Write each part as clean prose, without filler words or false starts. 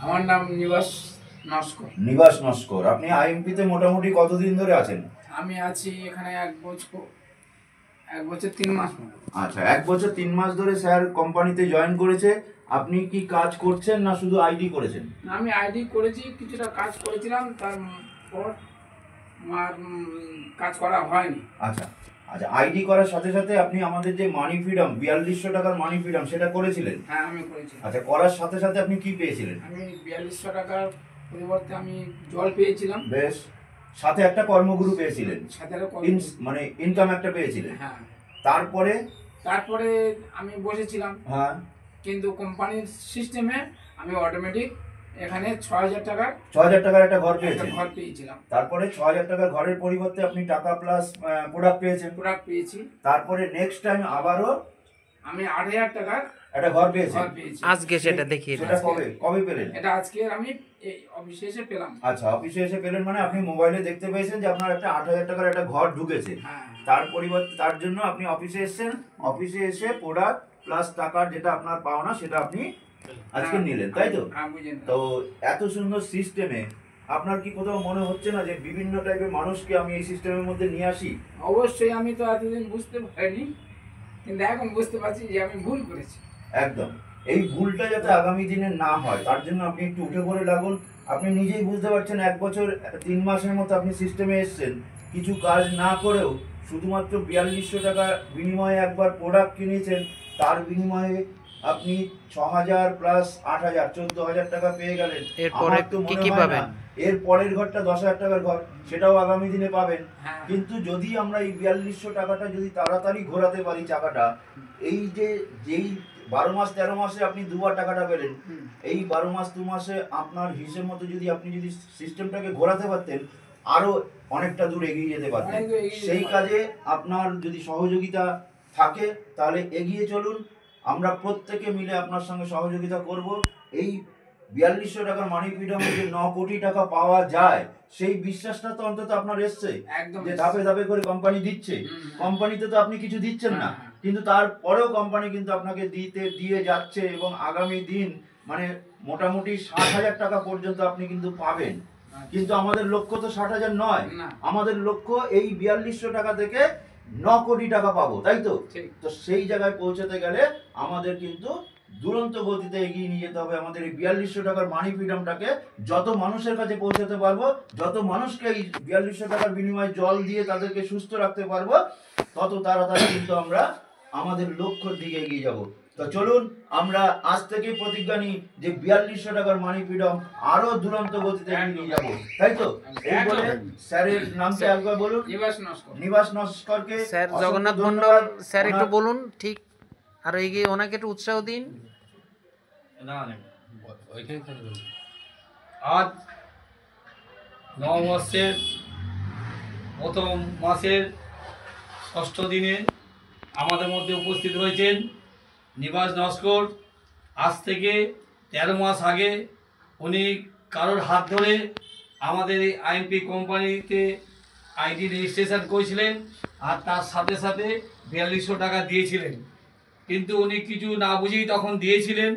আমার নাম নিবাস নস্কর। নিবাস নস্কর, আপনি আইএমপি তে মোটামুটি কতদিন ধরে আছেন? আমি আছি এখানে 1 বছর 3 মাস মতো। আচ্ছা, 1 বছর 3 মাস ধরে স্যার কোম্পানিতে জয়েন করেছে। আপনি কি কাজ করছেন না শুধু আইডি করেছেন? আমি আইডি করেছি, কিছুটা কাজ করেছিলাম, তারপর আমার কাজ করা হয়নি। আচ্ছা আচ্ছা, আইডি করার সাথে সাথে আপনি আমাদের যে মানি ফ্রিডম 4200 টাকার মানি ফ্রিডম সেটা করেছিলেন? হ্যাঁ, আমি করেছি। আচ্ছা, করার সাথে সাথে আপনি কি পেয়েছিলেন? আমি 4200 টাকার পরিবর্তে আমি জল পেয়েছিলাম। বেশ, সাথে একটা কর্মগুরু পেয়েছিলেন, সাথে একটা মানে ইনকাম একটা পেয়েছিলেন। হ্যাঁ, তারপরে আমি বসেছিলাম। হ্যাঁ, কিন্তু কোম্পানির সিস্টেমে আমি অটোমেটিক এখানে 6000 টাকার একটা ঘর পেয়েছিলাম। তারপরে 6000 টাকার ঘরের পরিবর্তে আপনি টাকা প্লাস প্রোডাক্ট পেয়েছি। তারপরে নেক্সট টাইম আবারও আমি 8000 টাকার একটা ঘর পেয়েছি। আজকে সেটা দেখিয়ে সেটা কবে পেলেন? এটা আজকে আমি এই অফিসে এসে পেলাম। আচ্ছা, অফিসে এসে পেলেন, মানে আপনি মোবাইলে দেখতে পেয়েছেন যে আপনার একটা 8000 টাকার একটা ঘর ঢুকেছে। হ্যাঁ, তার পরিবর্তে তার জন্য আপনি অফিসে এসেছেন, অফিসে এসে প্রোডাক্ট প্লাস টাকার যেটা আপনার পাওনা সেটা আপনি আজকে নিলেন, তাই তো? তো এত সুন্দর সিস্টেমে আপনার কি কোথাও মনে হচ্ছে না যে বিভিন্ন টাইপের মানুষকে আমি এই সিস্টেমের মধ্যে নিয়ে আসি? অবশ্যই, আমি তো এতদিন বুঝতে পারিনি, কিন্তু এখন বুঝতে পারছি যে আমি ভুল করেছি। একদম, এই ভুলটা যাতে আগামী দিনে না হয় তার জন্য আপনি একটু উঠে পড়ে লাগুন। আপনি নিজেই বুঝতে পারছেন 1 বছর 3 মাসের মতো আপনি সিস্টেমে এসেছেন, কিছু কাজ না করেও শুধুমাত্র 4200 টাকা বিনিময়ে একবার প্রোডাক্ট কিনেছেন, তার বিনিময়ে আপনি 6000 প্লাস 8000 14000 টাকা পেয়ে গেলেন। এরপরে কি পাবেন? এর পরের ঘরটা 10000 টাকার ঘর, সেটাও আগামী দিনে পাবেন। হ্যাঁ। কিন্তু যদি আমরা এই 4200 টাকাটা যদি তাড়াতাড়ি ঘোরাতে পারি চাকাটা, এই যেই 12 মাস 13 মাসে আপনি দুবার টাকাটা পেলেন, এই 12 মাস 2 মাসে আপনার হিসেব মতো যদি আপনি সিস্টেমটাকে ঘোরাতে পারতেন, আরো অনেকটা দূর এগিয়ে যেতে পারতেন। সেই কাজে আপনার যদি সহযোগিতা থাকে তাহলে এগিয়ে চলুন, আমরা প্রত্যেকে মিলে আপনার সঙ্গে সহযোগিতা করব। এই 4200 টাকার মানি ফ্রিডমে যে 9 কোটি টাকা পাওয়া যায় সেই বিশ্বাসটা তো অন্তত আপনার এসছে, যে ধাপে ধাপে করে কোম্পানি দিচ্ছে। কোম্পানিতে তো আপনি কিছু দিচ্ছেন না, কিন্তু তারপরেও কোম্পানি কিন্তু আপনাকে দিয়ে যাচ্ছে, এবং আগামী দিন মানে মোটামুটি 60,000 টাকা পর্যন্ত আপনি কিন্তু পাবেন। কিন্তু আমাদের লক্ষ্য তো 60,000 নয়, আমাদের লক্ষ্য এই 4200 টাকা থেকে 9 কোটি টাকা পাবো, তাই তো? তো সেই জায়গায় পৌঁছাতে গেলে আমাদের কিন্তু দুরন্ত গতিতে এগিয়ে নিয়ে যেতে হবে। আমাদের এই 4200 টাকার মানি ফ্রিডমটাকে যত মানুষের কাছে পৌঁছাতে পারবো, যত মানুষকে এই 4200 টাকার বিনিময়ে জল দিয়ে তাদেরকে সুস্থ রাখতে পারবো, তত তাড়াতাড়ি কিন্তু আমরা আমাদের লক্ষ্যের দিকে এগিয়ে যাব। তো চলুন আমরা আজ থেকে প্রতিজ্ঞা নিই যে 4200 টাকার মানি ফ্রিডম আরো দুরন্ত গতিতে এগিয়ে নিয়ে যাবো, তাই তো? এই বলে স্যারের নামটা একবার বলুন। নিবাস নস্করকে। স্যার জগন্নাথ মন্ডল স্যার একটু বলুন, ঠিক, আর এগিয়ে ওনাকে একটু উৎসাহ দিন। আজ 9 মাসের প্রথম মাসের 6ষ্ঠ দিনে আমাদের মধ্যে উপস্থিত হয়েছেন নিবাস নস্কর। আজ থেকে 13 মাস আগে উনি কারোর হাত ধরে আমাদের এই আইএমপি কোম্পানিতে আইডি রেজিস্ট্রেশন করেছিলেন, আর তার সাথে সাথে 4200 টাকা দিয়েছিলেন। কিন্তু উনি কিছু না বুঝেই তখন দিয়েছিলেন,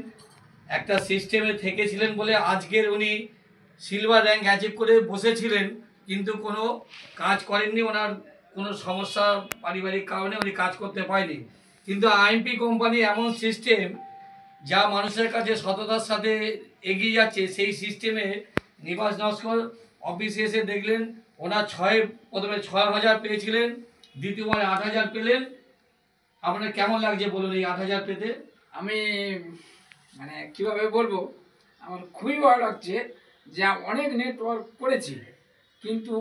একটা সিস্টেমে থেকেছিলেন বলে আজকের উনি সিলভার র্যাঙ্ক অ্যাচিভ করে বসেছিলেন, কিন্তু কোনো কাজ করেননি। ওনার কোনো সমস্যা পারিবারিক কারণে উনি কাজ করতে পারেনি। কিন্তু আইএমপি কোম্পানি এমন সিস্টেম যা মানুষের কাছে সততার সাথে এগিয়ে যাচ্ছে, সেই সিস্টেমে নিবাস নস্কর অফিসে এসে দেখলেন ওনার প্রথমে 6000 পেয়েছিলেন, দ্বিতীয়বার 8000 পেলেন। আপনার কেমন লাগছে বলুন এই 8000 পেতে? আমি মানে কিভাবে বলবো, আমার খুবই ভালো লাগছে যে অনেক নেটওয়ার্ক করেছি, কিন্তু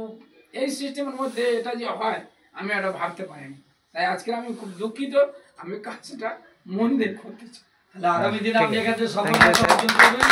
এই সিস্টেমের মধ্যে এটা যে হয় আমি এটা ভাবতে পারিনি। তাই আজকে আমি খুব দুঃখিত, আমি কাজটা মন দিয়ে করতে চাই। আগামী দিনে আপনি এখানে সফলতা অর্জন করবেন।